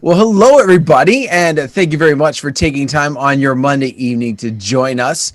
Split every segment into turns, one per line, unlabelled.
Well, hello, everybody, and thank you very much for taking time on your Monday evening to join us.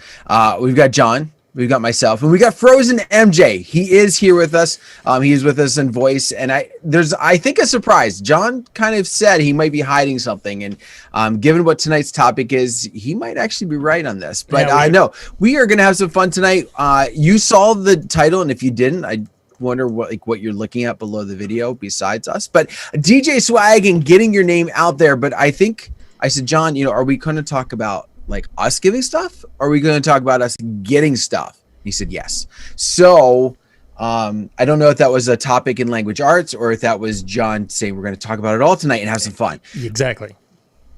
We've got John, we've got myself, and we got Frozen MJ. He is here with us. He is with us in voice, and I think, a surprise. John kind of said he might be hiding something, and given what tonight's topic is, he might actually be right on this. But I know we are going to have some fun tonight. You saw the title, and if you didn't, I wonder what you're looking at below the video besides us, but DJ Swag and getting your name out there. But I think I said, John, are we going to talk about like us giving stuff, or are we going to talk about us getting stuff? He said yes. So I don't know if that was a topic in language arts or if that was John saying we're going to talk about it all tonight and have some fun.
Exactly.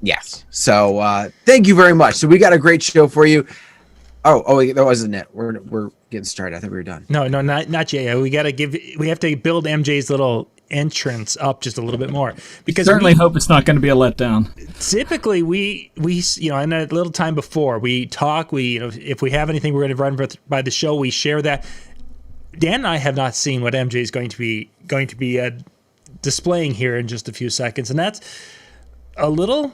Yes. So thank you very much. So we got a great show for you. Oh wait, that wasn't it. We're getting started. I thought we were done.
No, not yet. We have to build MJ's little entrance up just a little bit more, because
certainly hope it's not going to be a letdown.
Typically we in a little time before we talk, if we have anything we're going to run by the show, we share that. Dan and I have not seen what MJ is going to be displaying here in just a few seconds, and that's a little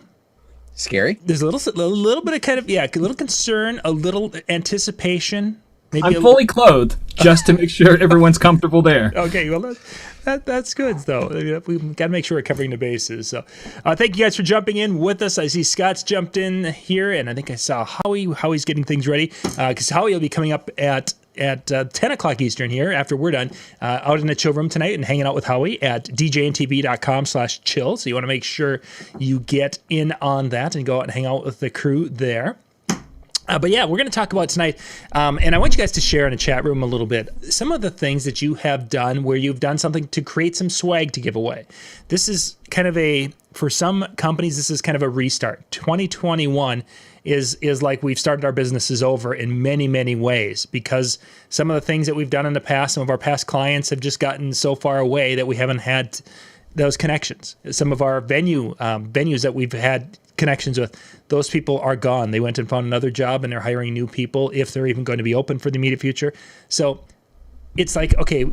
scary.
There's a little bit of kind of a little concern, a little anticipation. Maybe
I'm fully clothed just to make sure everyone's comfortable there.
Okay, well that's good though. We've got to make sure we're covering the bases. So thank you guys for jumping in with us. I see Scott's jumped in here, and I think I saw Howie's getting things ready, because Howie will be coming up at 10 o'clock Eastern here after we're done, out in the chill room tonight and hanging out with Howie at DJNTV.com/chill. So you want to make sure you get in on that and go out and hang out with the crew there. But yeah, we're going to talk about tonight, and I want you guys to share in the chat room a little bit some of the things that you have done where you've done something to create some swag to give away. This is kind of for some companies, this is kind of a restart. 2021 is like we've started our businesses over in many, many ways, because some of the things that we've done in the past, some of our past clients have just gotten so far away that we haven't had those connections. Some of our venues that we've had connections with, those people are gone. They went and found another job, and they're hiring new people, if they're even going to be open for the immediate future. So it's like, okay,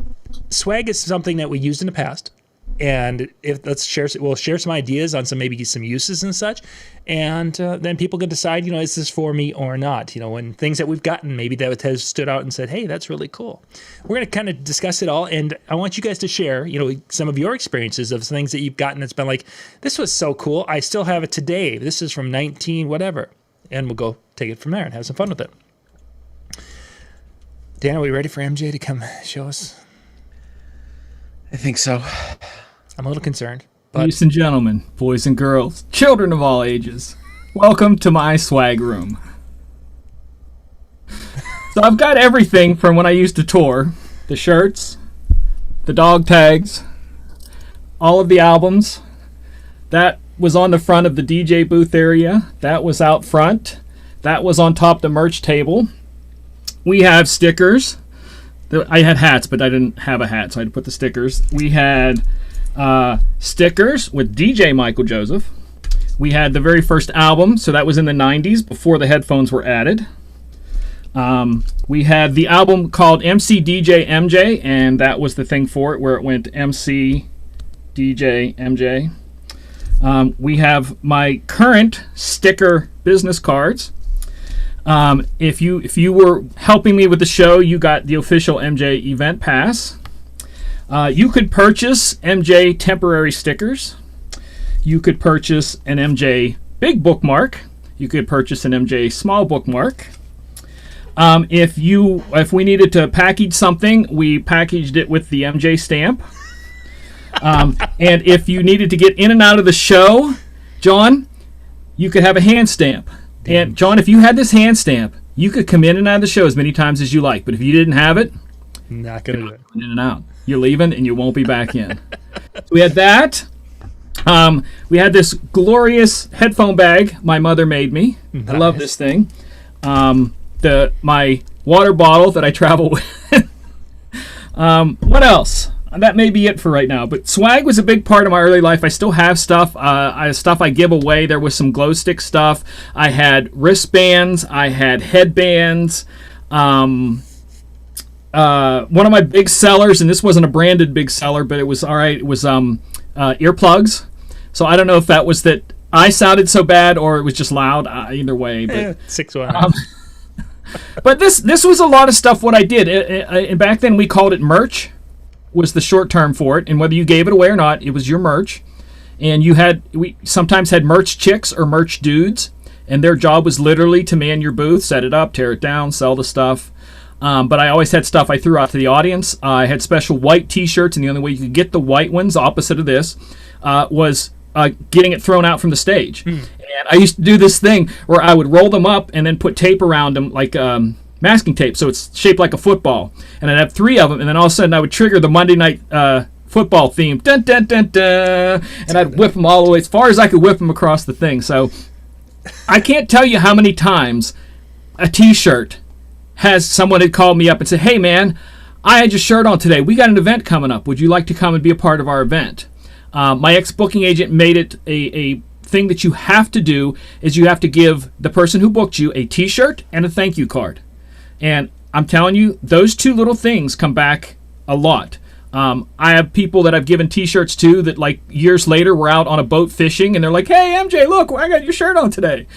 swag is something that we used in the past, and we'll share some ideas on maybe some uses and such, and then people can decide, is this for me or not? And things that we've gotten maybe that has stood out and said, hey, that's really cool. We're going to kind of discuss it all, and I want you guys to share, some of your experiences of things that you've gotten that's been like, this was so cool, I still have it today. This is from 19 whatever, and we'll go take it from there and have some fun with it. Dan, are we ready for MJ to come show us?
I think so.
I'm a little concerned. But
ladies and gentlemen, boys and girls, children of all ages, welcome to my swag room. So I've got everything from when I used to tour: the shirts, the dog tags, all of the albums. That was on the front of the DJ booth area. That was out front. That was on top of the merch table. We have stickers. I had hats, but I didn't have a hat, so I had to put the stickers. We had stickers with DJ Michael Joseph. We had the very first album, so that was in the 90s, before the headphones were added. We had the album called MC DJ MJ, and that was the thing for it, where it went MC DJ MJ. We have my current sticker business cards. If you were helping me with the show, you got the official MJ event pass. You could purchase MJ temporary stickers. You could purchase an MJ big bookmark. You could purchase an MJ small bookmark. If we needed to package something, we packaged it with the MJ stamp. And if you needed to get in and out of the show, John, you could have a hand stamp. And John, if you had this hand stamp, you could come in and out of the show as many times as you like. But if you didn't have it,
not gonna do it.
In and out. You're leaving, and you won't be back in. So we had that. We had this glorious headphone bag my mother made me. Nice. I love this thing. My water bottle that I travel with. What else? That may be it for right now. But swag was a big part of my early life. I still have stuff. Stuff I give away. There was some glow stick stuff. I had wristbands. I had headbands. One of my big sellers, and this wasn't a branded big seller, but it was all right. It was earplugs. So I don't know if that was that I sounded so bad or it was just loud. Either way, but
6-1.
but this was a lot of stuff. What I did, and back then we called it merch, was the short term for it. And whether you gave it away or not, it was your merch. And we sometimes had merch chicks or merch dudes, and their job was literally to man your booth, set it up, tear it down, sell the stuff. But I always had stuff I threw out to the audience. I had special white T-shirts, and the only way you could get the white ones, opposite of this, was getting it thrown out from the stage. And I used to do this thing where I would roll them up and then put tape around them, like masking tape, so it's shaped like a football. And I'd have 3 of them, and then all of a sudden I would trigger the Monday night football theme, dun dun dun dun, and I'd whip them all the way as far as I could whip them across the thing. So I can't tell you how many times a T-shirt has someone had called me up and said, "Hey man, I had your shirt on today. We got an event coming up. Would you like to come and be a part of our event?" My ex-booking agent made it a thing that you have to do is you have to give the person who booked you a T-shirt and a thank you card. And I'm telling you, those 2 little things come back a lot. I have people that I've given T-shirts to that, like, years later were out on a boat fishing, and they're like, "Hey, MJ, look, I got your shirt on today."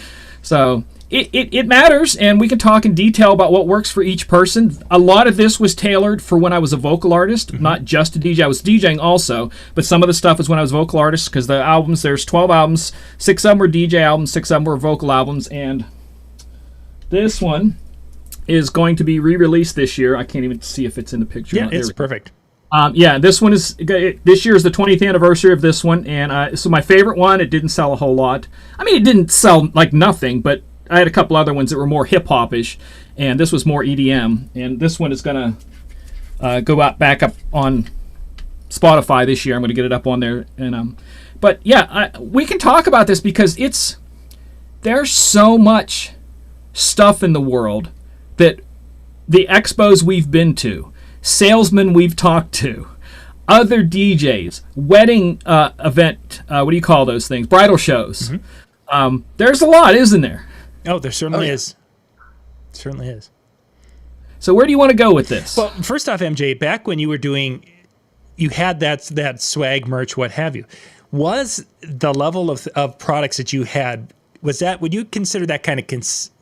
So it matters, and we can talk in detail about what works for each person. A lot of this was tailored for when I was a vocal artist, not just a DJ. I was DJing also, but some of the stuff was when I was a vocal artist, because the albums, there's 12 albums, 6 of them were DJ albums, 6 of them were vocal albums, and this one is going to be re-released this year. I can't even see if it's in the picture.
Yeah, it's perfect.
This one is, this year is the 20th anniversary of this one, and so my favorite one, it didn't sell a whole lot. I mean, it didn't sell like nothing, but I had a couple other ones that were more hip-hop-ish, and this was more EDM, and this one is going to go back up on Spotify this year. I'm going to get it up on there. And but yeah, we can talk about this because there's so much stuff in the world that the expos we've been to, salesmen we've talked to, other DJs, wedding event, what do you call those things? Bridal shows. There's a lot, isn't there?
Oh, there certainly is. Certainly is.
So where do you want to go with this?
Well, first off, MJ, back when you were you had that swag merch, what have you, was the level of products that you had, would you consider that kind of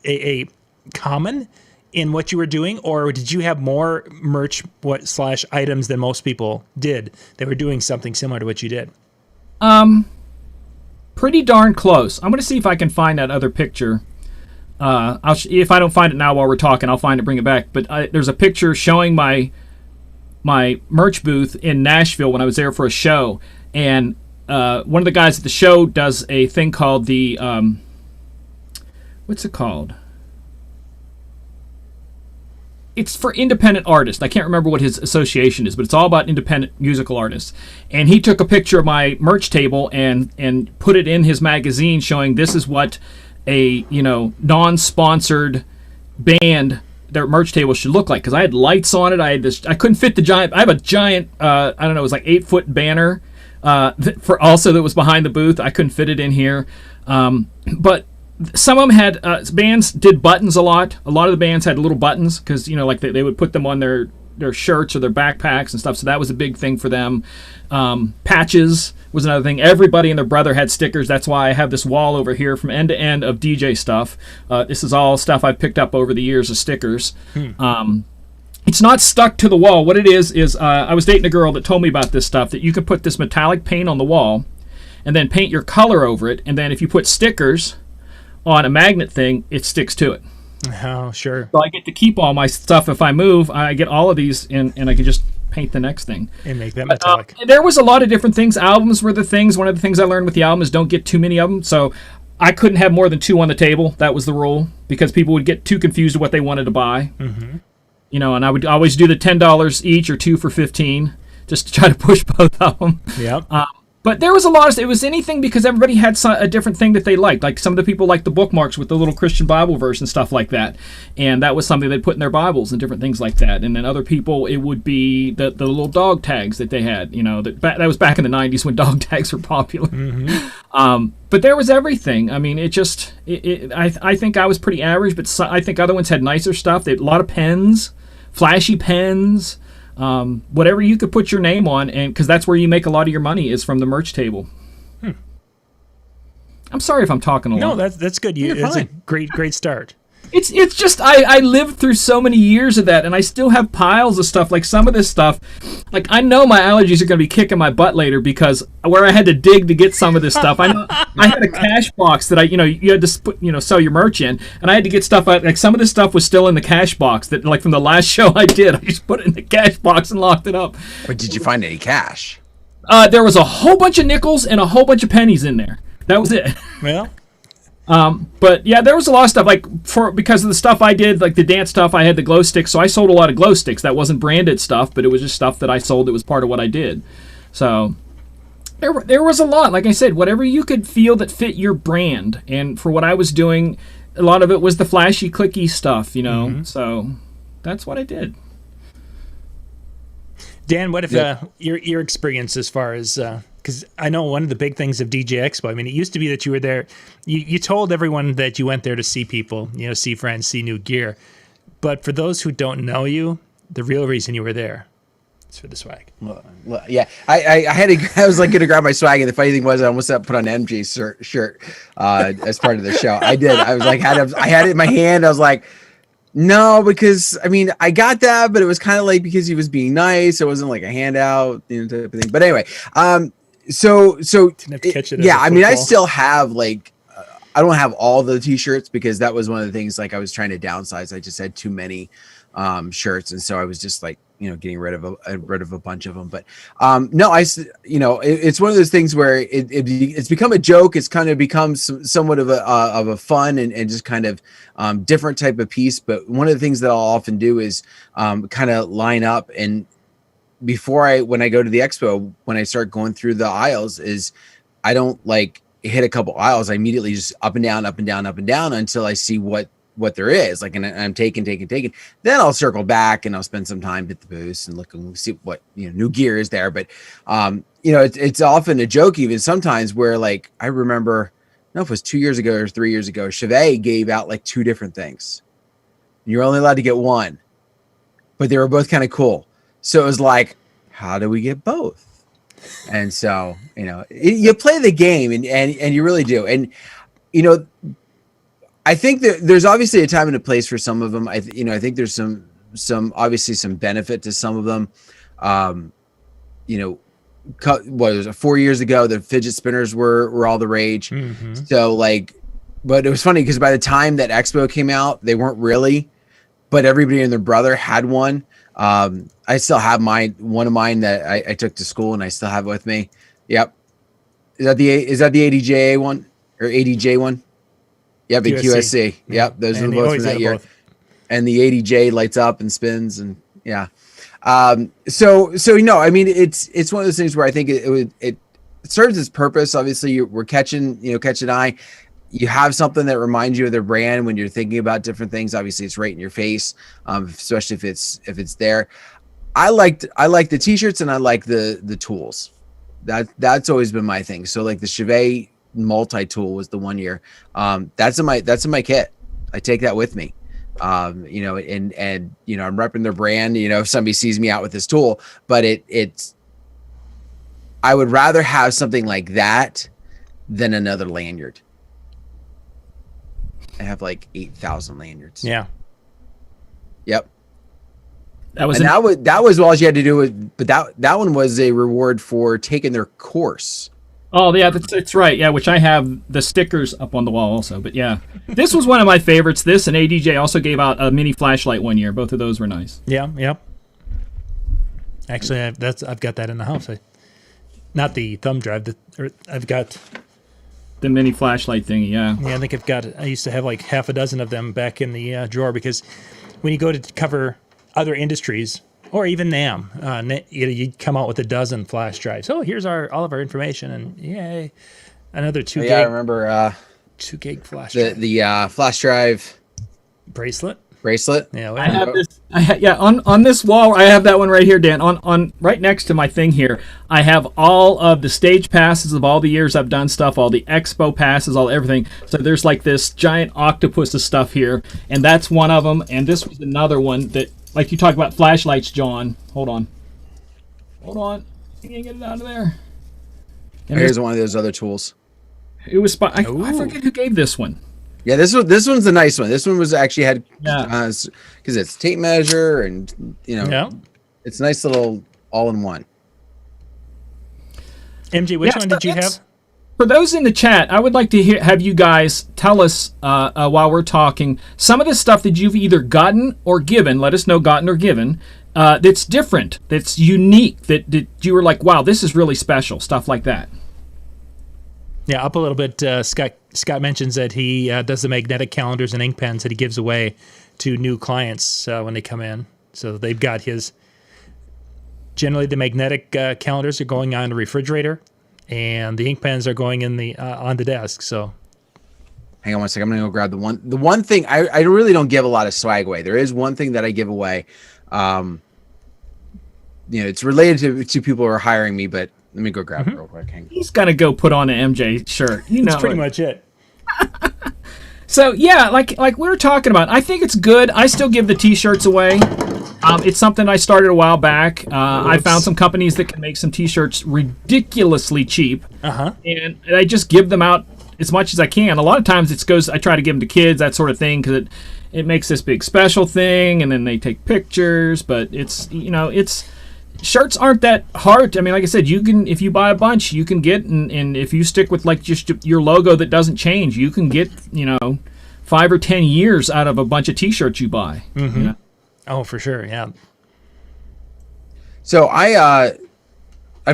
a common in what you were doing, or did you have more merch / items than most people did that were doing something similar to what you did?
Pretty darn close. I'm going to see if I can find that other picture. If I don't find it now while we're talking, I'll find it, bring it back. But there's a picture showing my merch booth in Nashville when I was there for a show, and one of the guys at the show does a thing called the what's it called? It's for independent artists. I can't remember what his association is, but it's all about independent musical artists. And he took a picture of my merch table and put it in his magazine, showing this is what a non-sponsored band their merch table should look like. Because I had lights on it. I couldn't fit the giant. I have a giant. I don't know. It was like 8-foot banner for also that was behind the booth. I couldn't fit it in here, but. Some of them had bands did buttons a lot. A lot of the bands had little buttons because like they would put them on their shirts or their backpacks and stuff. So that was a big thing for them. Patches was another thing. Everybody and their brother had stickers. That's why I have this wall over here from end to end of DJ stuff. This is all stuff I've picked up over the years of stickers. It's not stuck to the wall. What it is I was dating a girl that told me about this stuff, that you could put this metallic paint on the wall and then paint your color over it. And then if you put stickers on a magnet thing, it sticks to it.
Oh, sure.
So I get to keep all my stuff. If I move, I get all of these, and I can just paint the next thing.
And make that metallic.
There was a lot of different things. Albums were the things. One of the things I learned with the album is don't get too many of them. So I couldn't have more than 2 on the table. That was the rule, because people would get too confused with what they wanted to buy. And I would always do the $10 each or 2 for $15, just to try to push both of them.
Yep.
But there was a lot of, it was anything, because everybody had a different thing that they liked. Like some of the people liked the bookmarks with the little Christian Bible verse and stuff like that. And that was something they'd put in their Bibles and different things like that. And then other people, it would be the little dog tags that they had. That was back in the 90s when dog tags were popular. But there was everything. I mean, I think I was pretty average, but I think other ones had nicer stuff. They had a lot of pens, flashy pens. Whatever you could put your name on, and because that's where you make a lot of your money is from the merch table. I'm sorry if I'm talking a lot.
No, that's good. It's a great start.
It's just I lived through so many years of that, and I still have piles of stuff. Like some of this stuff, like I know my allergies are going to be kicking my butt later because where I had to dig to get some of this stuff. I know I had a cash box that you had to put, sell your merch in, and I had to get stuff out. Like some of this stuff was still in the cash box that, like from the last show I did, I just put it in the cash box and locked it up.
But did you find any cash?
There was a whole bunch of nickels and a whole bunch of pennies in there. That was it.
Well.
But yeah, there was a lot of stuff because of the stuff I did, like the dance stuff. I had the glow sticks, so I sold a lot of glow sticks. That wasn't branded stuff, but it was just stuff that I sold. That was part of what I did. So there was a lot. Like I said, whatever you could feel that fit your brand. And for what I was doing, a lot of it was the flashy, clicky stuff. Mm-hmm. So that's what I did.
Dan, what if your experience as far as because I know one of the big things of DJ Expo, I mean, it used to be that you were there, you told everyone that you went there to see people, see friends, see new gear. But for those who don't know you, the real reason you were there is for the swag.
Well, yeah, I was like going to grab my swag, and the funny thing was I almost put on MJ's shirt as part of the show. I did. I was like, I had it in my hand. I was like, no, because I mean, I got that, but it was kind of like because he was being nice. It wasn't like a handout, type of thing. But anyway, so yeah, I mean, I still have like, I don't have all the t-shirts because that was one of the things, like I was trying to downsize. I just had too many shirts. And so I was just like, getting rid of a bunch of them. But no, it's one of those things where it's become a joke. It's kind of become somewhat of a fun and just kind of different type of piece. But one of the things that I'll often do is kind of line up, and when I go to the expo, when I start going through the aisles, is I don't like hit a couple aisles. I immediately just up and down, up and down, up and down until I see what there is. Like, and I'm taking. Then I'll circle back and I'll spend some time at the booth and look and see what new gear is there. But it's often a joke even sometimes where, like, I remember, I don't know if it was 2 years ago or 3 years ago, Chevet gave out like two different things. You're only allowed to get one, but they were both kind of cool. So it was like, how do we get both? And so, you play the game and you really do. And, I think that there's obviously a time and a place for some of them. I think there's some obviously some benefit to some of them. What was it, 4 years ago, the fidget spinners were all the rage. Mm-hmm. So like, but it was funny because by the time that Expo came out, they weren't really, but everybody and their brother had one. I still have one of mine that I took to school and I still have it with me. Yep. Is that the ADJA one or ADJ one? Yep, the QSC. Yep, those are both from that year. Both. And the ADJ lights up and spins, and yeah. So I mean, it's one of those things where I think it serves its purpose. Obviously, we're catching eye. You have something that reminds you of their brand when you're thinking about different things. Obviously, it's right in your face, especially if it's there. I like the t-shirts and I like the tools. That's always been my thing. So like the Chevet multi-tool was the 1 year. That's in my kit. I take that with me. And I'm repping their brand. If somebody sees me out with this tool, but it's I would rather have something like that than another lanyard. I have like 8,000 lanyards.
Yeah.
Yep.
That was
all you had to do. But that one was a reward for taking their course.
Oh yeah, that's right. Yeah, which I have the stickers up on the wall also. But yeah, this was one of my favorites. This and ADJ also gave out a mini flashlight 1 year. Both of those were nice.
Yeah. Yep. Actually, I've got that in the house. Not the thumb drive. I've got
the mini flashlight thing. Yeah.
Yeah, I think I used to have like half a dozen of them back in the drawer because when you go to cover other industries. Or even NAMM, you'd come out with a dozen flash drives. Oh, here's all of our information, and yay, another 2 gig.
Yeah, I remember
2 gig flash drive.
The flash drive
bracelet.
Yeah,
I have this. On this wall, I have that one right here, Dan. On right next to my thing here, I have all of the stage passes of all the years I've done stuff, all the expo passes, all everything. So there's like this giant octopus of stuff here, and that's one of them. And this was another one that. Like you talk about flashlights, John. Hold on. You can't get it out of there.
And here's one of those other tools.
It was I forget who gave this one.
Yeah, this one's a nice one. This one was actually had because it's tape measure and it's a nice little all-in-one.
MJ, which one did you have?
For those in the chat, I would like to have you guys tell us while we're talking some of the stuff that you've either gotten or given. Let us know, gotten or given. That's different, that's unique, that you were like, wow, this is really special. Stuff like that.
Yeah, up a little bit. Scott mentions that he does the magnetic calendars and ink pens that he gives away to new clients when they come in. So they've got his. Generally, the magnetic calendars are going on the refrigerator, and the ink pens are going in the on the desk. So,
hang on one second. I'm gonna go grab the one. The one thing I really don't give a lot of swag away. There is one thing that I give away. It's related to people who are hiring me, but. Let me go grab it real quick.
He's got to go put on an MJ shirt.
That's pretty much it.
So, yeah, like we were talking about, I think it's good. I still give the T-shirts away. It's something I started a while back. I found some companies that can make some T-shirts ridiculously cheap. And I just give them out as much as I can. A lot of times I try to give them to kids, that sort of thing, because it makes this big special thing, and then they take pictures. But shirts aren't that hard. I mean, like I said, you can, if you buy a bunch, you can get, and if you stick with like just your logo that doesn't change, you can get 5 or 10 years out of a bunch of T-shirts you buy.
Oh, for sure, yeah.
So I've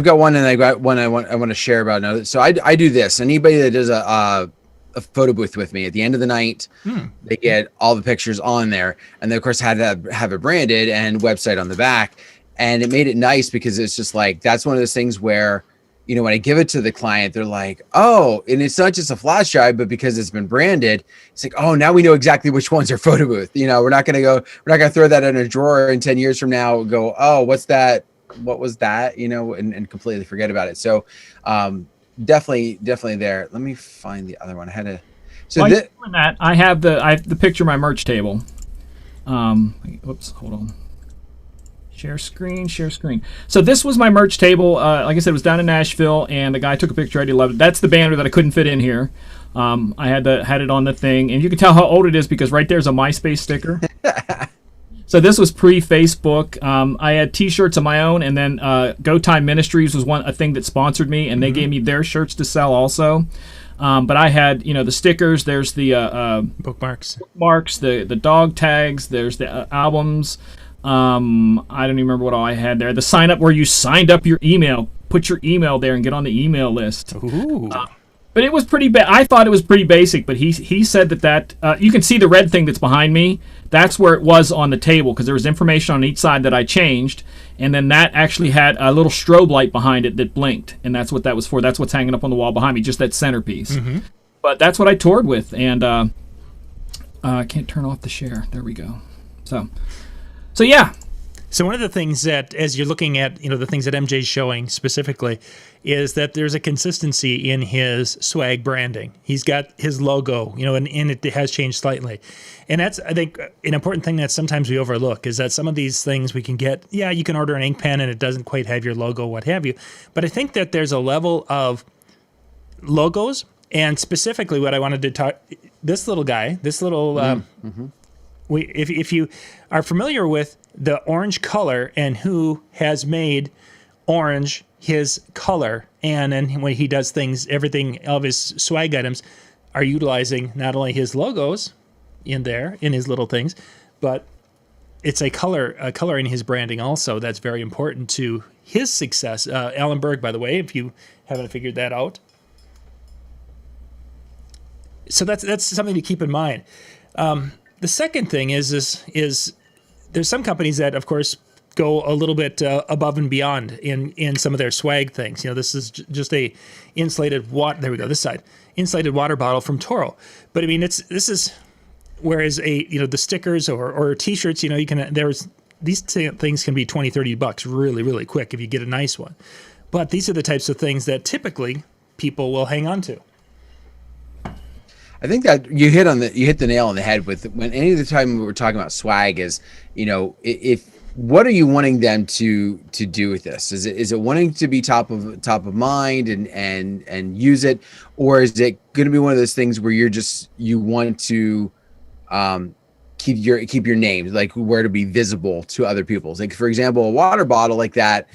got one, and I got one I want to share about another. So I do this. Anybody that does a photo booth with me at the end of the night, they get all the pictures on there, and they of course had to have it branded and website on the back. And it made it nice because it's just like, that's one of those things where, when I give it to the client, they're like, oh, and it's not just a flash drive, but because it's been branded, it's like, oh, now we know exactly which ones are photo booth. We're not going to throw that in a drawer in 10 years from now, go, oh, what's that? What was that? And completely forget about it. So definitely there. Let me find the other one. I had to, so
I have the picture of my merch table. Oops, hold on. Share screen. So this was my merch table. Like I said, it was down in Nashville, and the guy took a picture. He loved it. That's the banner that I couldn't fit in here. I had it on the thing, and you can tell how old it is because right there's a MySpace sticker. So this was pre-Facebook. I had T-shirts of my own, and then Go Time Ministries was a thing that sponsored me, and they gave me their shirts to sell also. But I had, the stickers. There's the
bookmarks,
the dog tags. There's the albums. I don't even remember what all I had there. The sign up where you signed up your email, put your email there and get on the email list. But it was pretty I thought it was pretty basic, but he said that you can see the red thing that's behind me. That's where it was on the table because there was information on each side that I changed, and then that actually had a little strobe light behind it that blinked, and that's what that was for. That's what's hanging up on the wall behind me, just that centerpiece. But that's what I toured with, and I can't turn off the share. There we go. So yeah.
So one of the things that, as you're looking at, the things that MJ's showing specifically, is that there's a consistency in his swag branding. He's got his logo, and it has changed slightly. And that's, I think, an important thing that sometimes we overlook is that some of these things we can get, you can order an ink pen and it doesn't quite have your logo, what have you. But I think that there's a level of logos, and specifically what I wanted to talk, this little guy, if you are familiar with the orange color and who has made orange his color, and then when he does things, everything of his swag items are utilizing not only his logos in his little things, but it's a color in his branding also that's very important to his success. Alan Berg, by the way, if you haven't figured that out. So that's something to keep in mind. The second thing is there's some companies that, of course, go a little bit above and beyond in some of their swag things. This is just a insulated water. There we go. This side, insulated water bottle from Toro. But I mean, whereas the stickers or T-shirts, these things can be $20-$30 really, really quick if you get a nice one. But these are the types of things that typically people will hang on to.
I think that you hit the nail on the head with when any of the time we were talking about swag is, if what are you wanting them to do with this? Is it wanting to be top of mind and use it, or is it going to be one of those things where you want to keep your name, like where to be visible to other people's? Like, for example, a water bottle like that,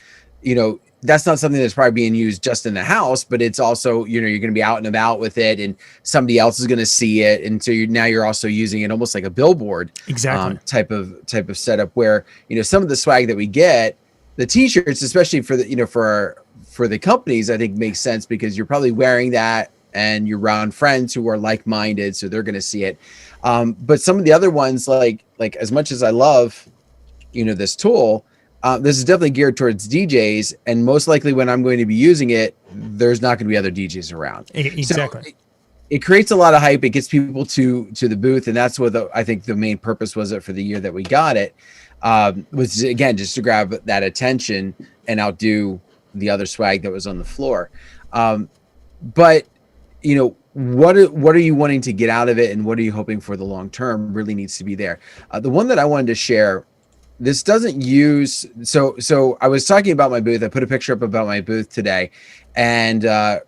that's not something that's probably being used just in the house, but it's also, you're going to be out and about with it, and somebody else is going to see it, and so you're also using it almost like a billboard,
Exactly.
type of setup, where some of the swag that we get, the t-shirts, especially for the for the companies, I think makes sense, because you're probably wearing that and you're around friends who are like-minded, so they're going to see it. But some of the other ones, like as much as I love this tool, this is definitely geared towards DJs, and most likely when I'm going to be using it, there's not going to be other DJs around.
Exactly.
So it creates a lot of hype. It gets people to the booth, and that's what I think the main purpose was it for the year that we got it, was, again, just to grab that attention and outdo the other swag that was on the floor. But what are you wanting to get out of it, and what are you hoping for the long term really needs to be there. The one that I wanted to share, this doesn't use, so I was talking about my booth. I put a picture up about my booth today, and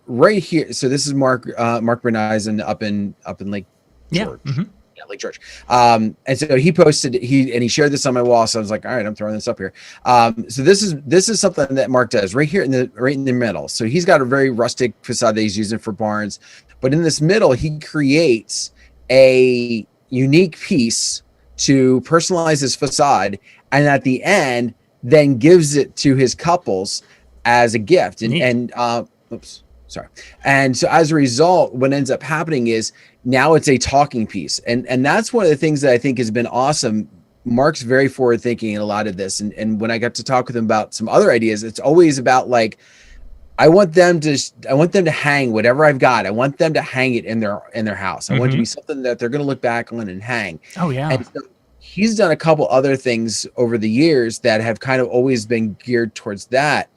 right here, so this is Mark Berneisen up in Lake George.
Mm-hmm.
Yeah, Lake George. And so he posted, he shared this on my wall. So I was like, all right, I'm throwing this up here. So this is something that Mark does right here in the middle. So he's got a very rustic facade that he's using for barns, but in this middle, he creates a unique piece to personalize his facade, and at the end then gives it to his couples as a gift. And oops, sorry. And so as a result, what ends up happening is now it's a talking piece. And that's one of the things that I think has been awesome. Mark's very forward thinking in a lot of this. And when I got to talk with him about some other ideas, it's always about, like, I want them to hang whatever I've got. I want them to hang it in their house. I want it to be something that they're going to look back on and hang.
Oh yeah.
And so he's done a couple other things over the years that have kind of always been geared towards that.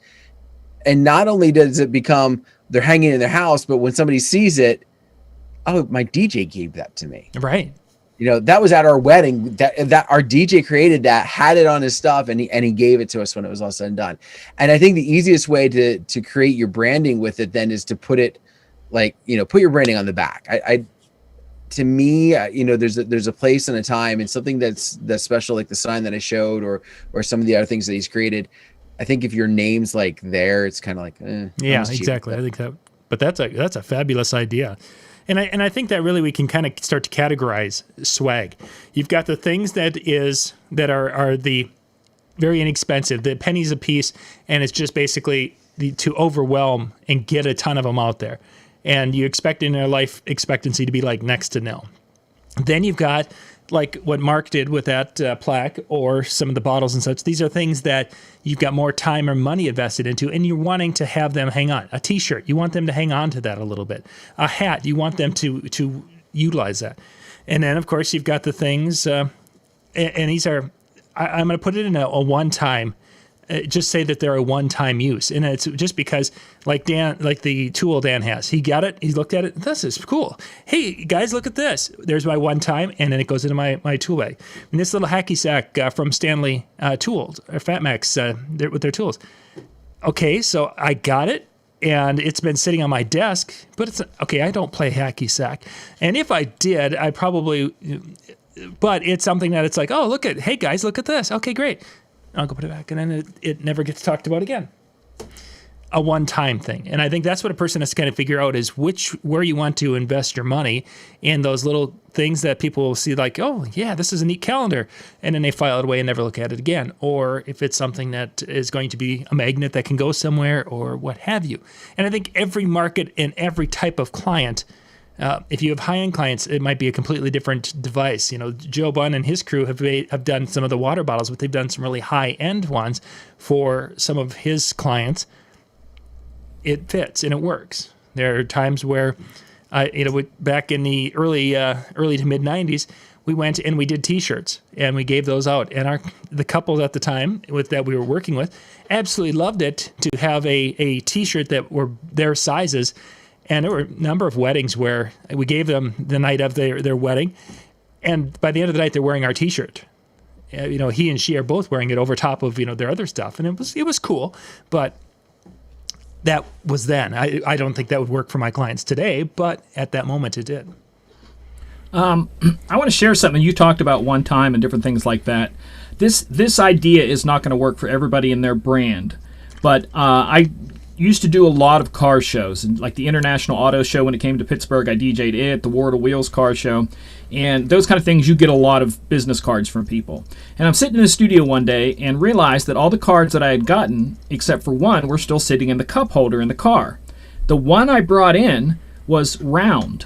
And not only does it become they're hanging in their house, but when somebody sees it, oh, my DJ gave that to me.
Right.
That was at our wedding, that our DJ created that, had it on his stuff, and he gave it to us when it was all said and done. And I think the easiest way to create your branding with it then is to put it, like, put your branding on the back. To me, there's a place and a time, and something that's special, like the sign that I showed, or some of the other things that he's created. I think if your name's like there, it's kind of like,
yeah, exactly. I think that, but that's a fabulous idea. And I think that really we can kind of start to categorize swag. You've got the things that are the very inexpensive, the pennies a piece, and it's just basically to overwhelm and get a ton of them out there. And you expect in their life expectancy to be like next to nil. Then you've got like what Mark did with that plaque, or some of the bottles and such. These are things that you've got more time or money invested into, and you're wanting to have them hang on. A t-shirt, you want them to hang on to that a little bit. A hat, you want them to utilize that. And then, of course, you've got the things, and these are, I'm going to put it in a one-time, just say that they're a one-time use. And it's just because, like the tool Dan has, he got it, he looked at it, this is cool. Hey guys, look at this. There's my one time, and then it goes into my tool bag. And this little hacky sack from Stanley Tools, or FatMax, with their tools. Okay, so I got it, and it's been sitting on my desk, but it's, okay, I don't play hacky sack. And if I did, I probably, but it's something that it's like, oh, hey guys, look at this. Okay, great. I'll go put it back, and then it never gets talked about again. A one-time thing. And I think that's what a person has to kind of figure out, is where you want to invest your money in those little things that people will see, like, oh, yeah, this is a neat calendar, and then they file it away and never look at it again. Or if it's something that is going to be a magnet that can go somewhere, or what have you. And I think every market and every type of client, if you have high-end clients, it might be a completely different device. Joe Bunn and his crew have done some of the water bottles, but they've done some really high-end ones for some of his clients. It fits and it works. There are times where, back in the early to mid '90s, we went and we did T-shirts, and we gave those out. And the couples at the time that we were working with absolutely loved it, to have a T-shirt that were their sizes. And there were a number of weddings where we gave them the night of their wedding, and by the end of the night, they're wearing our T-shirt. he and she are both wearing it over top of their other stuff, and it was cool, but that was then. I don't think that would work for my clients today, but at that moment it did.
I want to share something you talked about one time and different things like that. This idea is not going to work for everybody in their brand, but I used to do a lot of car shows, and like the International Auto Show when it came to Pittsburgh, I DJ'd it, the War of the Wheels car show, and those kind of things. You get a lot of business cards from people. And I'm sitting in the studio one day and realized that all the cards that I had gotten, except for one, were still sitting in the cup holder in the car. The one I brought in was round,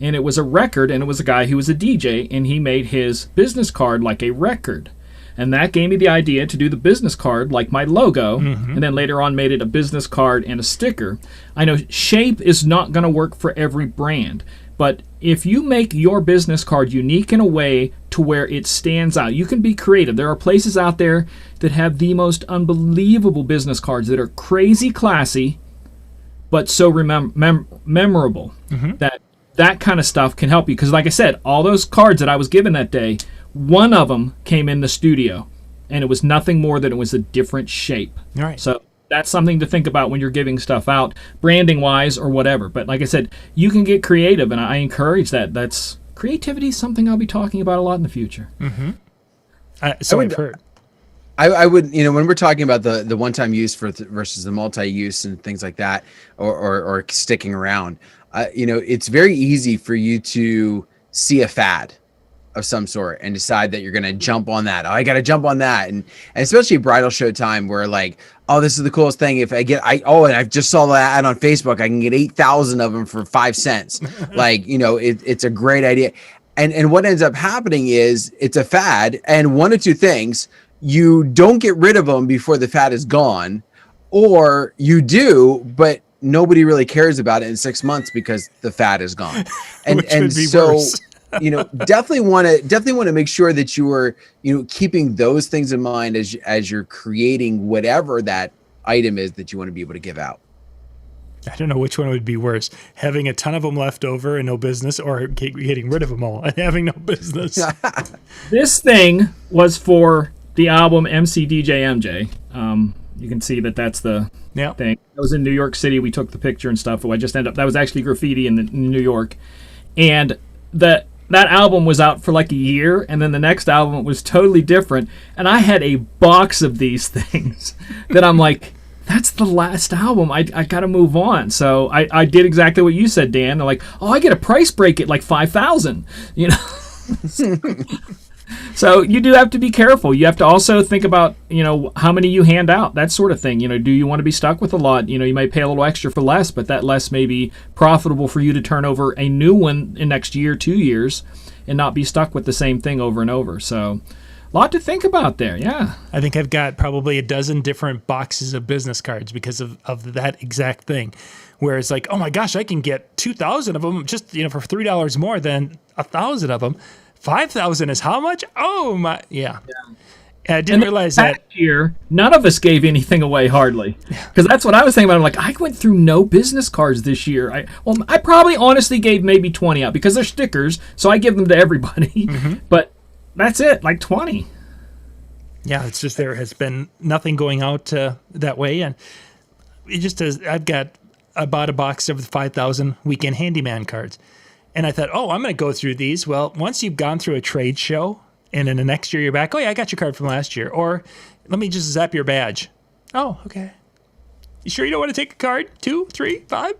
and it was a record, and it was a guy who was a DJ, and he made his business card like a record. And that gave me the idea to do the business card like my logo, and then later on made it a business card and a sticker. I know shape is not going to work for every brand, but if you make your business card unique in a way to where it stands out, you can be creative. There are places out there that have the most unbelievable business cards that are crazy classy, but so memorable. That kind of stuff can help you. Because like I said, all those cards that I was given that day, one of them came in the studio, and it was nothing more than it was a different shape.
All right.
So that's something to think about when you're giving stuff out, branding-wise or whatever. But like I said, you can get creative, and I encourage that. Creativity is something I'll be talking about a lot in the future.
I've heard.
I would, when we're talking about the one-time use versus the multi-use and things like that, or sticking around, it's very easy for you to see a fad of some sort and decide that you're going to jump on that. Oh, I got to jump on that. And especially bridal show time where like, oh, this is the coolest thing. If and I just saw that ad on Facebook, I can get 8,000 of them for 5 cents. Like, it's a great idea. And what ends up happening is it's a fad, and one of two things: you don't get rid of them before the fad is gone, or you do, but nobody really cares about it in 6 months because the fad is gone. And so worse. Definitely want to make sure that you are, keeping those things in mind as you're creating whatever that item is that you want to be able to give out.
I don't know which one would be worse, having a ton of them left over and no business, or getting rid of them all and having no business.
This thing was for the album MCDJMJ. You can see that's the thing. It was in New York City. We took the picture and stuff. That was actually graffiti in New York. And that album was out for like a year, and then the next album was totally different. And I had a box of these things that I'm like, that's the last album. I got to move on. So I did exactly what you said, Dan. They're like, oh, I get a price break at like $5,000, So you do have to be careful. You have to also think about, how many you hand out, that sort of thing. Do you want to be stuck with a lot? You might pay a little extra for less, but that less may be profitable for you to turn over a new one in next year, 2 years, and not be stuck with the same thing over and over. So a lot to think about there, yeah. I
think I've got probably a dozen different boxes of business cards because of that exact thing. Where it's like, oh my gosh, I can get 2,000 of them just, for $3 more than 1,000 of them. 5,000 is how much? Oh my, yeah. I didn't realize that
year none of us gave anything away hardly, because that's what I was thinking about. I'm like, I went through no business cards this year. I probably honestly gave maybe 20 out because they're stickers, so I give them to everybody. But that's it, like 20.
Yeah, it's just there has been nothing going out that way, and it just is. I bought a box of the 5,000 weekend handyman cards. And I thought, oh, I'm going to go through these. Well, once you've gone through a trade show, and in the next year you're back, oh, yeah, I got your card from last year. Or let me just zap your badge. Oh, okay. You sure you don't want to take a card? 2, 3, 5?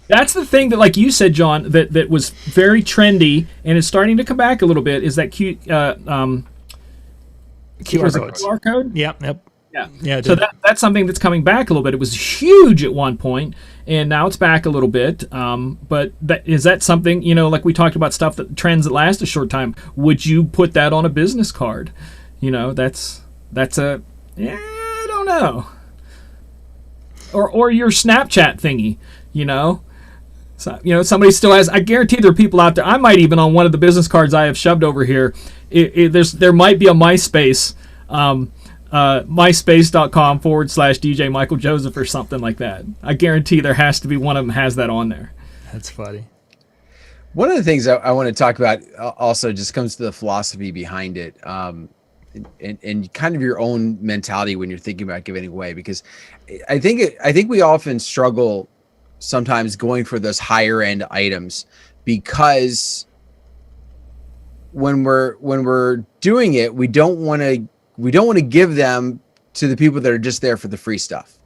That's the thing that, like you said, John, that was very trendy and is starting to come back a little bit, is that QR code?
Yep. Yeah.
So that's something that's coming back a little bit. It was huge at one point, and now it's back a little bit. But is that something, like we talked about stuff that trends that last a short time? Would you put that on a business card? That's I don't know. Or your Snapchat thingy, So, somebody still has. I guarantee there are people out there. I might even on one of the business cards I have shoved over here. There might be a MySpace. MySpace.com/DJ Michael Joseph or something like that. I guarantee there has to be one of them has that on there.
That's funny.
One of the things I want to talk about also just comes to the philosophy behind it. and kind of your own mentality when you're thinking about giving away, because I think we often struggle sometimes going for those higher end items, because when we're doing it, we don't want to give them to the people that are just there for the free stuff.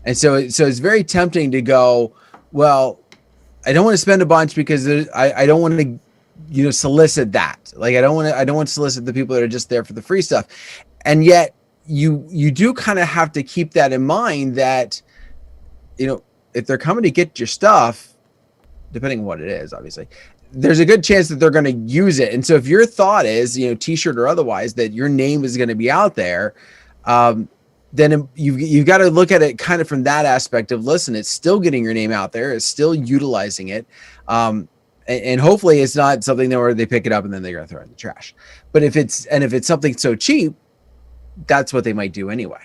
And so it's very tempting to go, well, I don't want to spend a bunch because I don't want to, solicit that. Like, I don't want to solicit the people that are just there for the free stuff. And yet you do kind of have to keep that in mind, that, if they're coming to get your stuff, depending on what it is, obviously, there's a good chance that they're going to use it. And so if your thought is, t-shirt or otherwise, that your name is going to be out there, then you've got to look at it kind of from that aspect of, listen, it's still getting your name out there. It's still utilizing it. And hopefully it's not something where they pick it up and then they're going to throw it in the trash. But if it's something so cheap, that's what they might do anyway.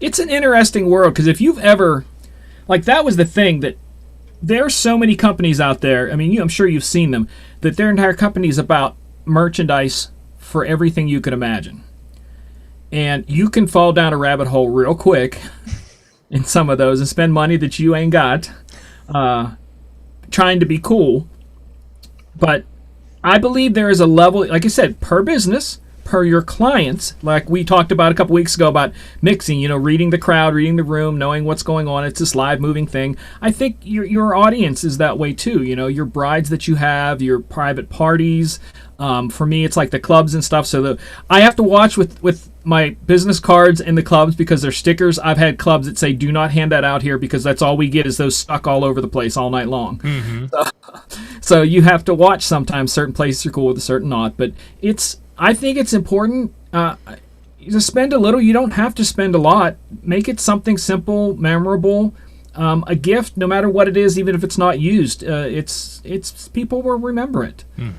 It's an interesting world, because if you've ever, like, that was the thing, that there are so many companies out there. I mean, I'm sure you've seen them, that their entire company is about merchandise for everything you could imagine. And you can fall down a rabbit hole real quick in some of those and spend money that you ain't got trying to be cool. But I believe there is a level, like I said, per business, per your clients, like we talked about a couple weeks ago about mixing, reading the crowd, reading the room, knowing what's going on. It's this live moving thing. I think your audience is that way too. Your brides that you have, your private parties. For me, it's like the clubs and stuff. So I have to watch with my business cards in the clubs, because they're stickers. I've had clubs that say, do not hand that out here, because that's all we get is those stuck all over the place all night long. Mm-hmm. So you have to watch sometimes. Certain places are cool with a certain not. But I think it's important to spend a little. You don't have to spend a lot. Make it something simple, memorable. A gift, no matter what it is, even if it's not used, it's people will remember it. Mm.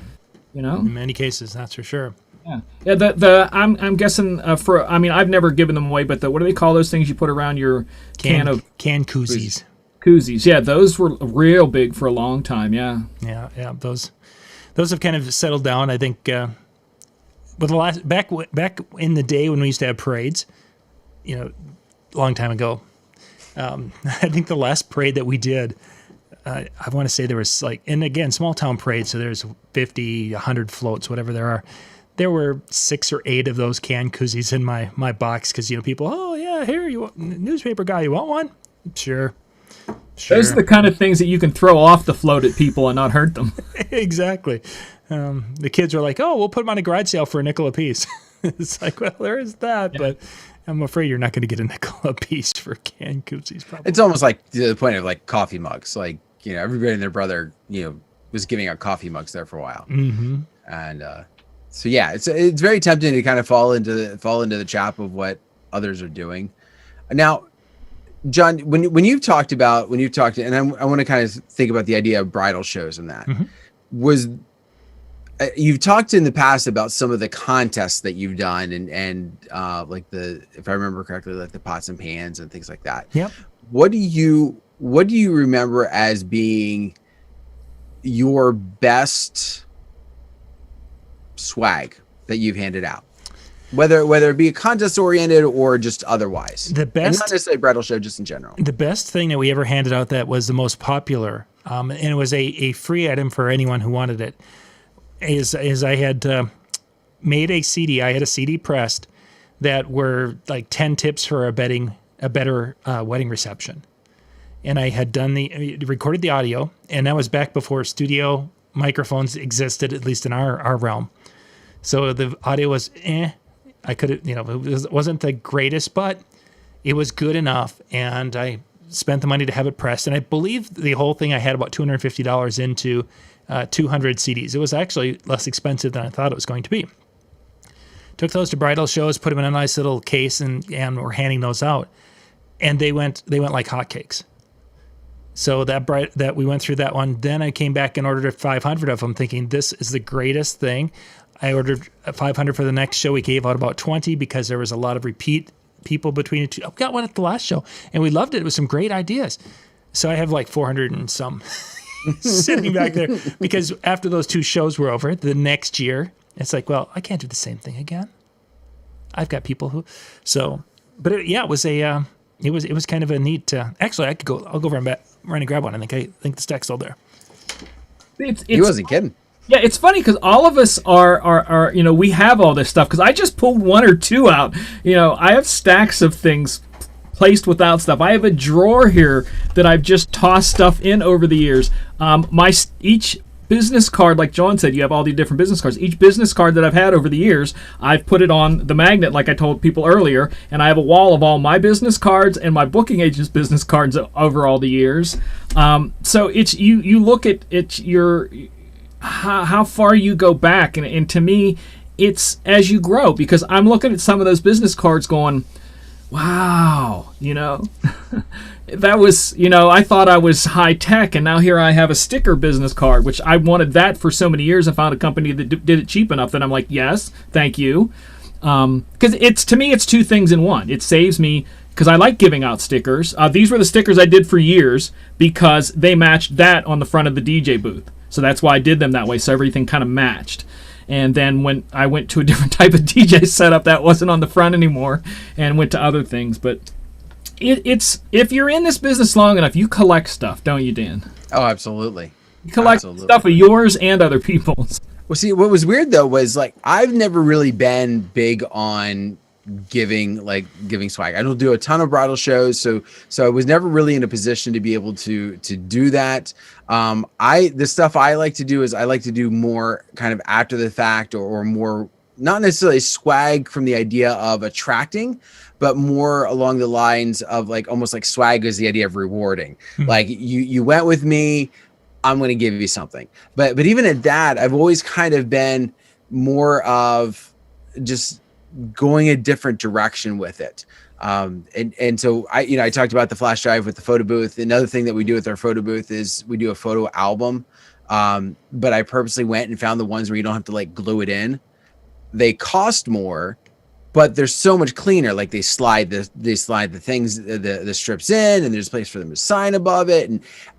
In many cases, that's for sure.
Yeah. I'm guessing I've never given them away, but what do they call those things you put around your can
koozies?
Koozies, yeah, those were real big for a long time. Yeah.
Those have kind of settled down, I think. But the last back in the day when we used to have parades, a long time ago, I think the last parade that we did, I want to say there was and again, small town parade, so there's 50, 100 floats, whatever there are. There were 6 or 8 of those canned koozies in my box, because people, oh yeah, here, you want, newspaper guy, you want one? Sure.
Those are the kind of things that you can throw off the float at people and not hurt them.
Exactly. The kids were like, oh, we'll put them on a garage sale for a nickel a piece. It's like, well, there is that, but I'm afraid you're not going to get a nickel a piece for canned koozies. Probably.
It's almost like to the point of like coffee mugs. Like, everybody and their brother, was giving out coffee mugs there for a while. Mm-hmm. And so yeah, it's very tempting to kind of fall into the trap of what others are doing. Now, John, when you've talked, and I want to kind of think about the idea of bridal shows and that, mm-hmm. You've talked in the past about some of the contests that you've done and like if I remember correctly, like the pots and pans and things like that.
Yep.
What do you remember as being your best swag that you've handed out? Whether it be contest oriented or just otherwise.
The best, and
not necessarily bridal show, just in general.
The best thing that we ever handed out that was the most popular, and it was a free item for anyone who wanted it, is I had made a CD. I had a CD pressed that were like 10 tips for a better wedding reception. And I had recorded the audio, and that was back before studio microphones existed, at least in our realm. So the audio was I could, it wasn't the greatest, but it was good enough. And I spent the money to have it pressed. And I believe the whole thing, I had about $250 into 200 CDs. It was actually less expensive than I thought it was going to be. Took those to bridal shows, put them in a nice little case, and we're handing those out. And they went like hotcakes. So that we went through that one. Then I came back and ordered 500 of them, thinking this is the greatest thing. I ordered 500 for the next show. We gave out about 20 because there was a lot of repeat people between the two. I got one at the last show, and we loved it. It was some great ideas. So I have like 400 and some sitting back there, because after those 2 shows were over, the next year, it's like, well, I can't do the same thing again. I've got people who, so, but it was a, it was kind of a neat, actually, I'll go run and grab one. I think the stack's still there.
He
wasn't kidding.
Yeah, it's funny because all of us are we have all this stuff because I just pulled 1 or 2 out. I have stacks of things placed without stuff. I have a drawer here that I've just tossed stuff in over the years. Each business card, like John said, you have all these different business cards. Each business card that I've had over the years, I've put it on the magnet, like I told people earlier, and I have a wall of all my business cards and my booking agent's business cards over all the years. So it's you look at how far you go back, and to me, it's as you grow, because I'm looking at some of those business cards going, wow, that was, I thought I was high tech, and now here I have a sticker business card, which I wanted that for so many years. I found a company that did it cheap enough that I'm like, yes, thank you. Because to me, it's 2 things in one. It saves me, because I like giving out stickers. These were the stickers I did for years because they matched that on the front of the DJ booth. So that's why I did them that way, so everything kind of matched. And then when I went to a different type of DJ setup, that wasn't on the front anymore, and went to other things. But it's if you're in this business long enough, you collect stuff, don't you, Dan?
Oh, absolutely.
You collect stuff of yours and other people's.
Well, see, what was weird though was like I've never really been big on giving swag. I don't do a ton of bridal shows, so I was never really in a position to be able to do that. The stuff I like to do is I like to do more kind of after the fact, or more, not necessarily swag from the idea of attracting, but more along the lines of like almost like swag is the idea of rewarding. Mm-hmm. Like you went with me, I'm going to give you something. But even at that, I've always kind of been more of just going a different direction with it. And so I talked about the flash drive with the photo booth. Another thing that we do with our photo booth is we do a photo album. But I purposely went and found the ones where you don't have to like glue it in. They cost more, but they're so much cleaner. Like they slide the things, the strips in, and there's a place for them to sign above it.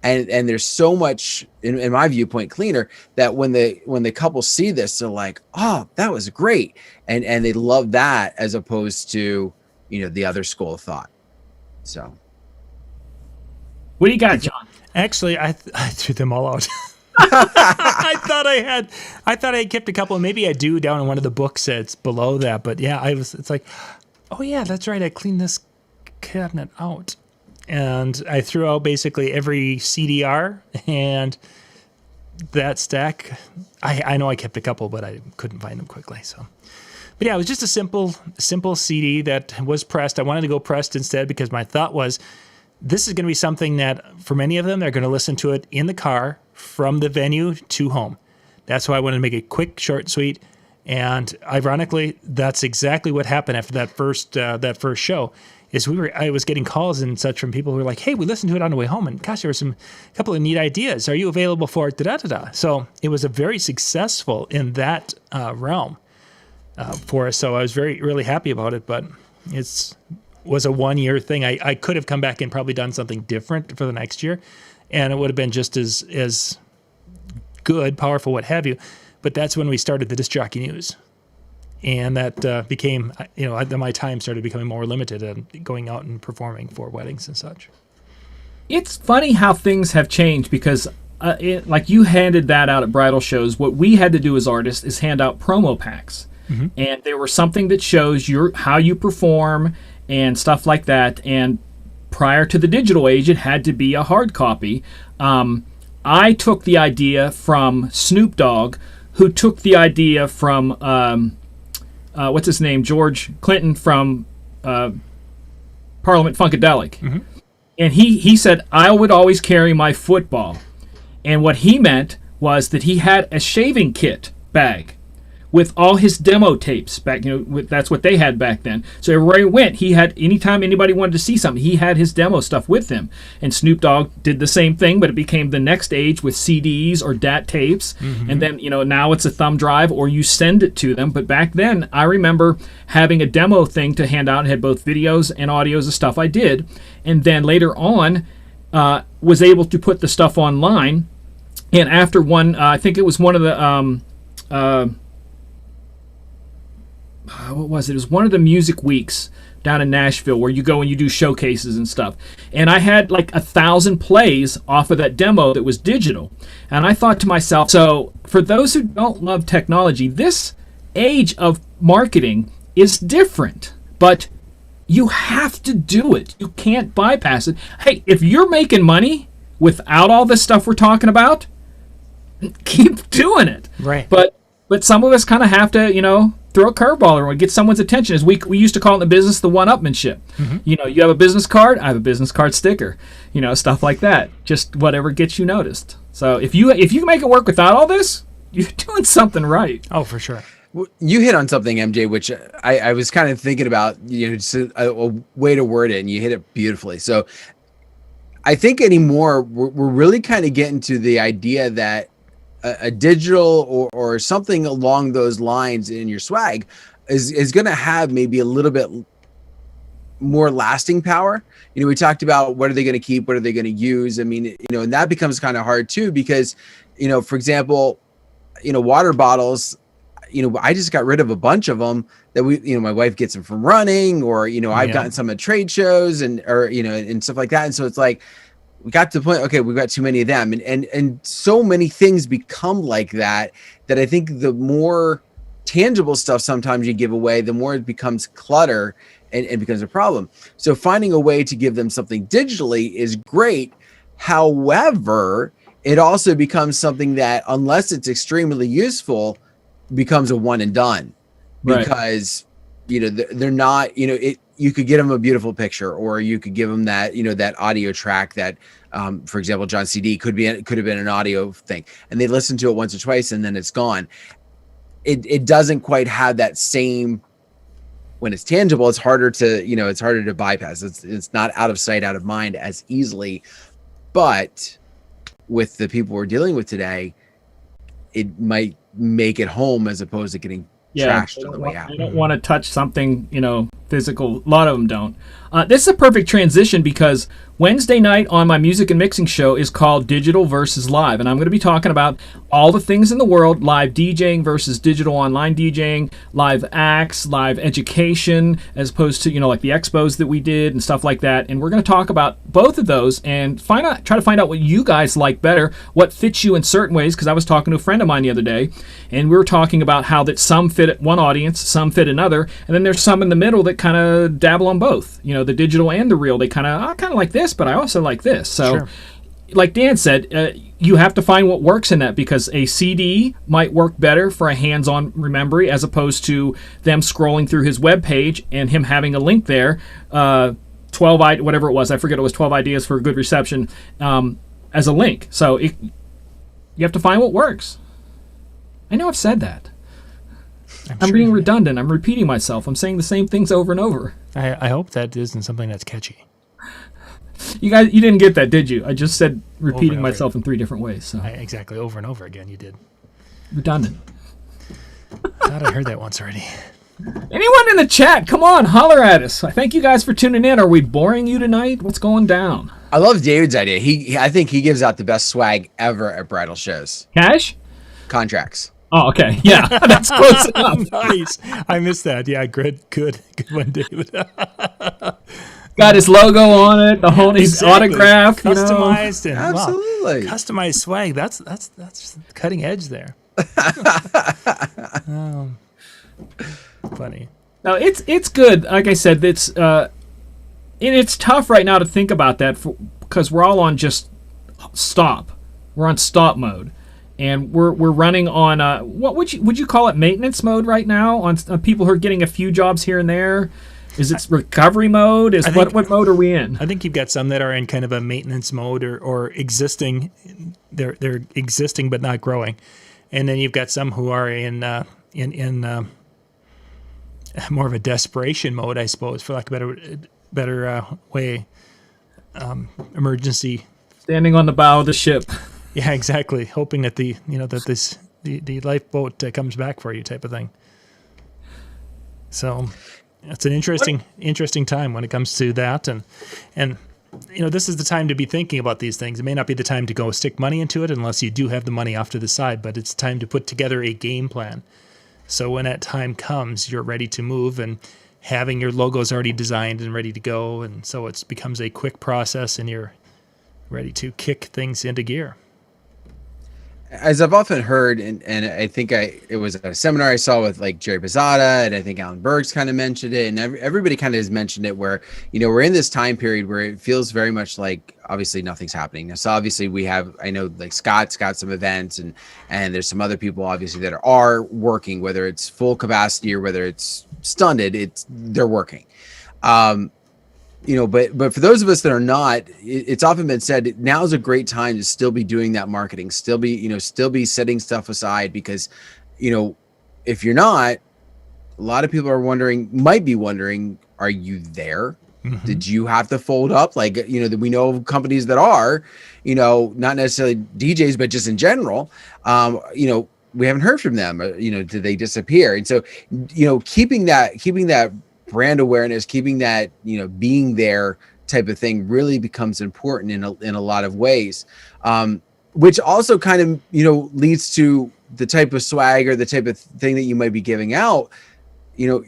And there's so much, in my viewpoint, cleaner, that when the couple see this, they're like, oh, that was great. And they love that as opposed to, the other school of thought. So.
What do you got, John?
Actually, I threw them all out. I thought I had kept a couple, and maybe I do down in one of the book sets below that. But yeah, it's like, oh yeah, that's right. I cleaned this cabinet out, and I threw out basically every CDR and that stack. I know I kept a couple, but I couldn't find them quickly. So, but yeah, it was just a simple CD that was pressed. I wanted to go pressed instead because my thought was, this is going to be something that for many of them, they're going to listen to it in the car from the venue to home. That's why I wanted to make it quick, short, sweet. And ironically, that's exactly what happened after that first show. I was getting calls and such from people who were like, "Hey, we listened to it on the way home, and gosh, there were a couple of neat ideas. Are you available for it?" So it was a very successful in that realm for us. So I was really happy about it. But was a 1-year thing. I could have come back and probably done something different for the next year, and it would have been just as good, powerful, what have you. But that's when we started the Disc Jockey News. And that became, my time started becoming more limited and going out and performing for weddings and such.
It's funny how things have changed because, like you handed that out at bridal shows, what we had to do as artists is hand out promo packs. Mm-hmm. And there was something that shows how you perform and stuff like that. And prior to the digital age, it had to be a hard copy. I took the idea from Snoop Dogg, who took the idea from... what's his name? George Clinton from Parliament Funkadelic. Mm-hmm. And he said, I would always carry my football. And what he meant was that he had a shaving kit bag with all his demo tapes back. That's what they had back then. So everywhere he went, he had, anytime anybody wanted to see something, he had his demo stuff with him. And Snoop Dogg did the same thing, but it became the next age with CDs or DAT tapes. Mm-hmm. And then, now it's a thumb drive or you send it to them. But back then, I remember having a demo thing to hand out. It had both videos and audios of stuff I did. And then later on, was able to put the stuff online And after one, I think it was one of the what was it? It was one of the music weeks down in Nashville where you go and you do showcases and stuff. And I had like 1,000 plays off of that demo that was digital. And I thought to myself, so for those who don't love technology, this age of marketing is different, but you have to do it. You can't bypass it. Hey, if you're making money without all this stuff we're talking about, keep doing it.
Right.
But some of us kind of have to, throw a curveball or get someone's attention. As we used to call it in the business, the one-upmanship. Mm-hmm. You have a business card, I have a business card sticker. Stuff like that. Just whatever gets you noticed. So if you can make it work without all this, you're doing something right.
Oh, for sure.
You hit on something, MJ, which I was kind of thinking about, just a way to word it, and you hit it beautifully. So I think anymore, we're really kind of getting to the idea that a digital or something along those lines in your swag is going to have maybe a little bit more lasting power. We talked about what are they going to keep, what are they going to use? I mean, and that becomes kind of hard too, because, for example, water bottles, I just got rid of a bunch of them that my wife gets them from running, or, I've gotten some at trade shows and stuff like that. And so it's like, we got to the point, okay, we've got too many of them. And so many things become like that I think the more tangible stuff sometimes you give away, the more it becomes clutter and becomes a problem. So finding a way to give them something digitally is great. However, it also becomes something that, unless it's extremely useful, becomes a one and done. Because, they're not, you could get them a beautiful picture, or you could give them that, that audio track that, for example, John CD could have been an audio thing, and they listen to it once or twice and then it's gone. It doesn't quite have that same, when it's tangible, it's harder to bypass. It's not out of sight, out of mind as easily. But with the people we're dealing with today, it might make it home as opposed to getting trashed on the way out.
I don't want to touch something, physical. A lot of them don't. This is a perfect transition because Wednesday night on my music and mixing show is called Digital versus Live. And I'm going to be talking about all the things in the world, live DJing versus digital online DJing, live acts, live education, as opposed to, like the expos that we did and stuff like that. And we're going to talk about both of those and try to find out what you guys like better, what fits you in certain ways. Because I was talking to a friend of mine the other day, and we were talking about how that some fit one audience, some fit another, and then there's some in the middle that kind of dabble on both. The digital and the real. They kind of like this, but I also like this. So, sure. Like Dan said, you have to find what works in that, because a CD might work better for a hands-on remembery as opposed to them scrolling through his webpage and him having a link there, 12 whatever it was. I forget, it was 12 ideas for a good reception as a link. So you have to find what works. I know I've said that. I'm being redundant. I'm repeating myself. I'm saying the same things over and over.
I hope that isn't something that's catchy.
You guys, you didn't get that, did you? I just said repeating myself in 3 different ways. So.
Exactly, over and over again. You did.
Redundant.
I thought I heard that once already.
Anyone in the chat, come on, holler at us. I thank you guys for tuning in. Are we boring you tonight? What's going down?
I love David's idea. I think he gives out the best swag ever at bridal shows.
Cash?
Contracts.
Oh, okay. Yeah, that's close enough.
Nice. I missed that. Yeah, good one, David.
Got his logo on it, the whole his autograph,
customized, and
absolutely
customized swag. That's cutting edge there. Funny.
No, it's good. Like I said, it's tough right now to think about that because we're all on just stop. We're on stop mode. And we're running on what would you call it, maintenance mode right now on people who are getting a few jobs here and there? Is it recovery mode? What mode are we in?
I think you've got some that are in kind of a maintenance mode or existing. They're existing but not growing, and then you've got some who are in more of a desperation mode, I suppose, for lack of a better way. Emergency.
Standing on the bow of the ship.
Yeah, exactly. Hoping that the lifeboat comes back for you, type of thing. So it's an interesting time when it comes to that, and this is the time to be thinking about these things. It may not be the time to go stick money into it unless you do have the money off to the side, but it's time to put together a game plan. So when that time comes, you're ready to move and having your logos already designed and ready to go. And so it becomes a quick process and you're ready to kick things into gear.
As I've often heard, and I think it was a seminar I saw with like Jerry Pizzata, and I think Alan Berg's kind of mentioned it, and everybody kind of has mentioned it, where, we're in this time period where it feels very much like obviously nothing's happening. So obviously I know like Scott's got some events, and there's some other people obviously that are working, whether it's full capacity or whether it's stunted, they're working. But for those of us that are not, it's often been said now is a great time to still be doing that marketing, still be setting stuff aside, because, if you're not, a lot of people might be wondering, are you there? Mm-hmm. Did you have to fold up? Like, we know of companies that are, not necessarily DJs, but just in general, we haven't heard from them, did they disappear? And so, keeping that brand awareness, keeping that, being there type of thing really becomes important in a lot of ways, which also kind of, leads to the type of swag or the type of thing that you might be giving out. A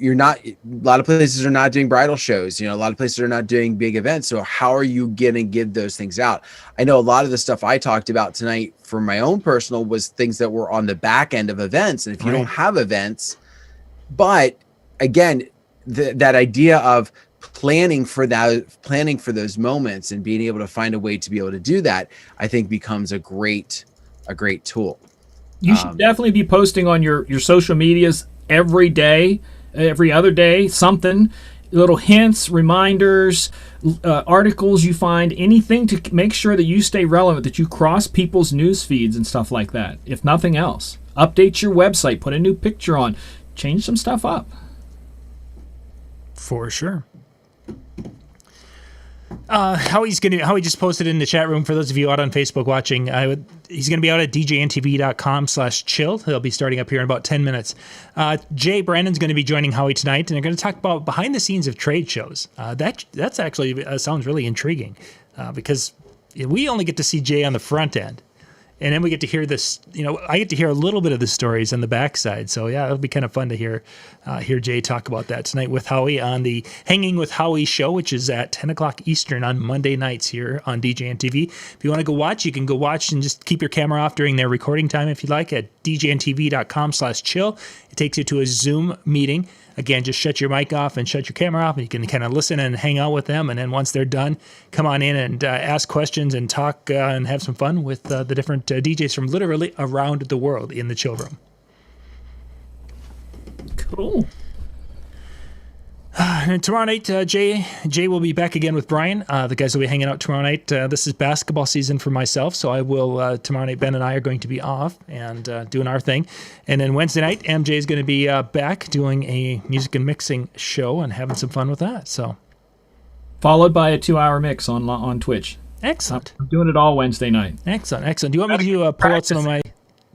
lot of places are not doing bridal shows, a lot of places are not doing big events. So how are you going to give those things out? I know a lot of the stuff I talked about tonight for my own personal was things that were on the back end of events. And if you don't have events, but again, that idea of planning for those moments and being able to find a way to be able to do that, I think becomes a great tool.
You should definitely be posting on your social medias every day, every other day, something, little hints, reminders, articles you find, anything to make sure that you stay relevant, that you cross people's news feeds and stuff like that. If nothing else, update your website, put a new picture on, change some stuff up.
For sure. Howie just posted in the chat room for those of you out on Facebook watching. He's going to be out at DJNTV.com/chill. He'll be starting up here in about 10 minutes. Jay Brandon's going to be joining Howie tonight, and they're going to talk about behind the scenes of trade shows. That's actually sounds really intriguing because we only get to see Jay on the front end. And then we get to hear this, I get to hear a little bit of the stories on the backside. So yeah, it'll be kind of fun to hear Jay talk about that tonight with Howie on the Hanging with Howie show, which is at 10 o'clock Eastern on Monday nights here on DJNTV. If you want to go watch, you can go watch and just keep your camera off during their recording time if you like at DJNTV.com/chill. It takes you to a Zoom meeting. Again, just shut your mic off and shut your camera off, and you can kind of listen and hang out with them. And then once they're done, come on in and ask questions and talk and have some fun with the different DJs from literally around the world in the chill room.
Cool.
And tomorrow night, Jay will be back again with Brian. The guys will be hanging out tomorrow night. This is basketball season for myself, so I will, tomorrow night, Ben and I are going to be off and doing our thing. And then Wednesday night, MJ is going to be back doing a music and mixing show and having some fun with that. So,
followed by a 2-hour mix on Twitch.
Excellent.
I'm doing it all Wednesday night.
Excellent. Do you want me to pull out some of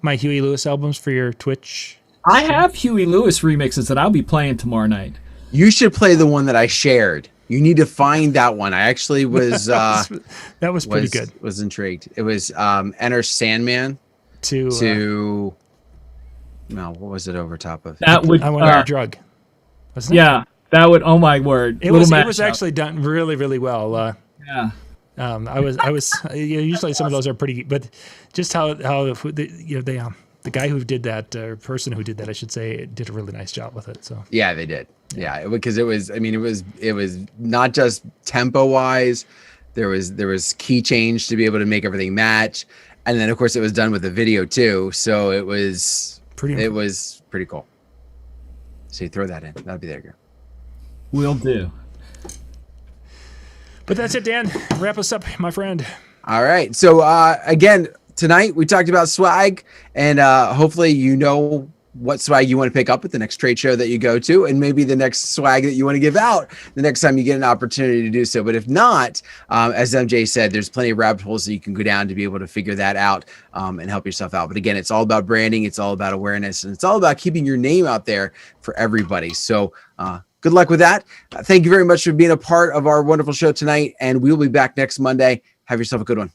my Huey Lewis albums for your Twitch?
I have Huey Lewis remixes that I'll be playing tomorrow night.
You should play the one that I shared. You need to find that one. I actually was
that was pretty good.
Was intrigued. It was Enter Sandman to no, what was it over top of?
That would
I want a drug. Wasn't
yeah, that would. Oh my word!
It was actually done really, really well.
Yeah.
I was usually some of those are pretty, but just how the guy who did that, or person who did that, I should say, did a really nice job with it. So
yeah, they did. Yeah, because it was not just tempo wise. There was key change to be able to make everything match, and then of course it was done with the video too. So it was pretty cool. So you throw that in, that'd be there. Girl.
Will do.
But that's it, Dan. Wrap us up, my friend.
All right. So again, tonight we talked about swag, and hopefully you know what swag you want to pick up at the next trade show that you go to, and maybe the next swag that you want to give out the next time you get an opportunity to do so. But if not, as MJ said, there's plenty of rabbit holes that you can go down to be able to figure that out and help yourself out. But again, it's all about branding. It's all about awareness, and it's all about keeping your name out there for everybody. So Good luck with that. Thank you very much for being a part of our wonderful show tonight, and we'll be back next Monday. Have yourself a good one.